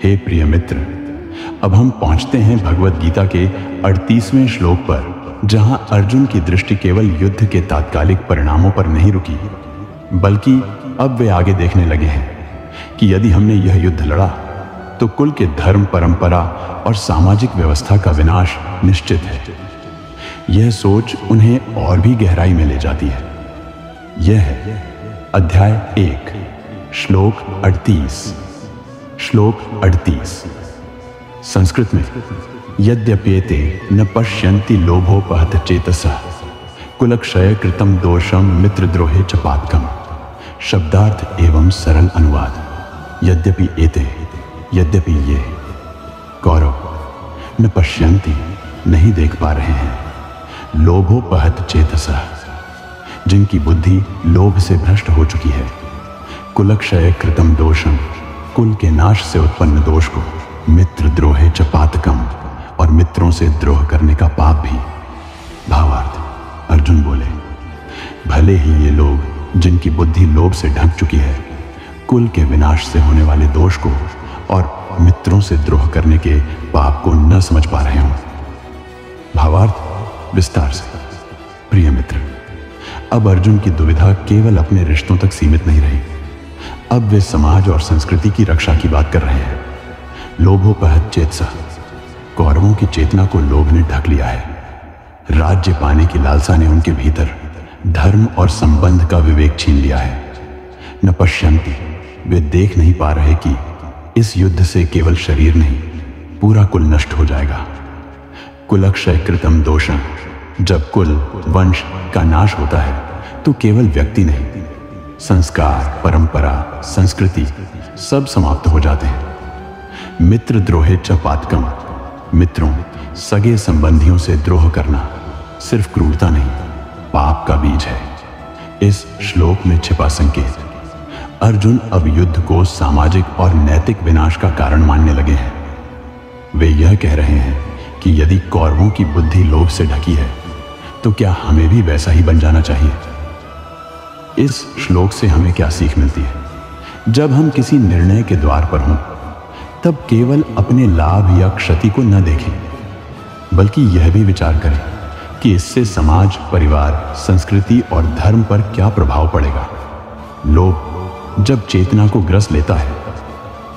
हे प्रिय मित्र, अब हम पहुंचते हैं भगवत गीता के 38वें श्लोक पर, जहां अर्जुन की दृष्टि केवल युद्ध के तात्कालिक परिणामों पर नहीं रुकी, बल्कि अब वे आगे देखने लगे हैं कि यदि हमने यह युद्ध लड़ा तो कुल के धर्म, परंपरा और सामाजिक व्यवस्था का विनाश निश्चित है। यह सोच उन्हें और भी गहराई में ले जाती है। यह है अध्याय 1, श्लोक 38। श्लोक 38 संस्कृत में, यद्यप्येते न पश्यन्ति लोभोपहत चेतसः कुलक्षय कृतं दोषम मित्रद्रोहे च पातकम्। शब्दार्थ एवं सरल अनुवाद। यद्यपि एते, यद्यपि ये, कौरव न पश्यन्ति, नहीं देख पा रहे हैं, लोभोपहत चेतसः, जिनकी बुद्धि लोभ से भ्रष्ट हो चुकी है, कुलक्षय कृतं दोषम, कुल के नाश से उत्पन्न दोष को, मित्रद्रोहे च पातकम्, और मित्रों से द्रोह करने का पाप भी। भावार्थ, अर्जुन बोले, भले ही ये लोग जिनकी बुद्धि लोभ से ढक चुकी है, कुल के विनाश से होने वाले दोष को और मित्रों से द्रोह करने के पाप को न समझ पा रहे हों। भावार्थ विस्तार से। प्रिय मित्र, अब अर्जुन की दुविधा केवल अपने रिश्तों तक सीमित नहीं रही। अब वे समाज और संस्कृति की रक्षा की बात कर रहे हैं। लोभोपहत चेतसा, कौरवों की चेतना को लोभ ने ढक लिया है। राज्य पाने की लालसा ने उनके भीतर धर्म और संबंध का विवेक छीन लिया है। न पश्यन्ति, वे देख नहीं पा रहे कि इस युद्ध से केवल शरीर नहीं, पूरा कुल नष्ट हो जाएगा। कुलक्षय कृतं दोषम, जब कुल वंश का नाश होता है तो केवल व्यक्ति नहीं, संस्कार, परंपरा, संस्कृति सब समाप्त हो जाते हैं। मित्रद्रोहे च पातकम्, मित्रों, सगे संबंधियों से द्रोह करना सिर्फ क्रूरता नहीं, पाप का बीज है। इस श्लोक में छिपा संकेत। अर्जुन अब युद्ध को सामाजिक और नैतिक विनाश का कारण मानने लगे हैं। वे यह कह रहे हैं कि यदि कौरवों की बुद्धि लोभ से ढकी है तो क्या हमें भी वैसा ही बन जाना चाहिए। इस श्लोक से हमें क्या सीख मिलती है? जब हम किसी निर्णय के द्वार पर हों, तब केवल अपने लाभ या क्षति को न देखें, बल्कि यह भी विचार करें कि इससे समाज, परिवार, संस्कृति और धर्म पर क्या प्रभाव पड़ेगा। लोभ जब चेतना को ग्रस लेता है,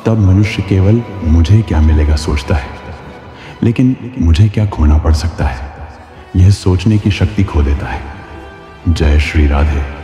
तब मनुष्य केवल मुझे क्या मिलेगा सोचता है, लेकिन मुझे क्या खोना पड़ सकता है, यह सोचने की शक्ति खो देता है। जय श्री राधे।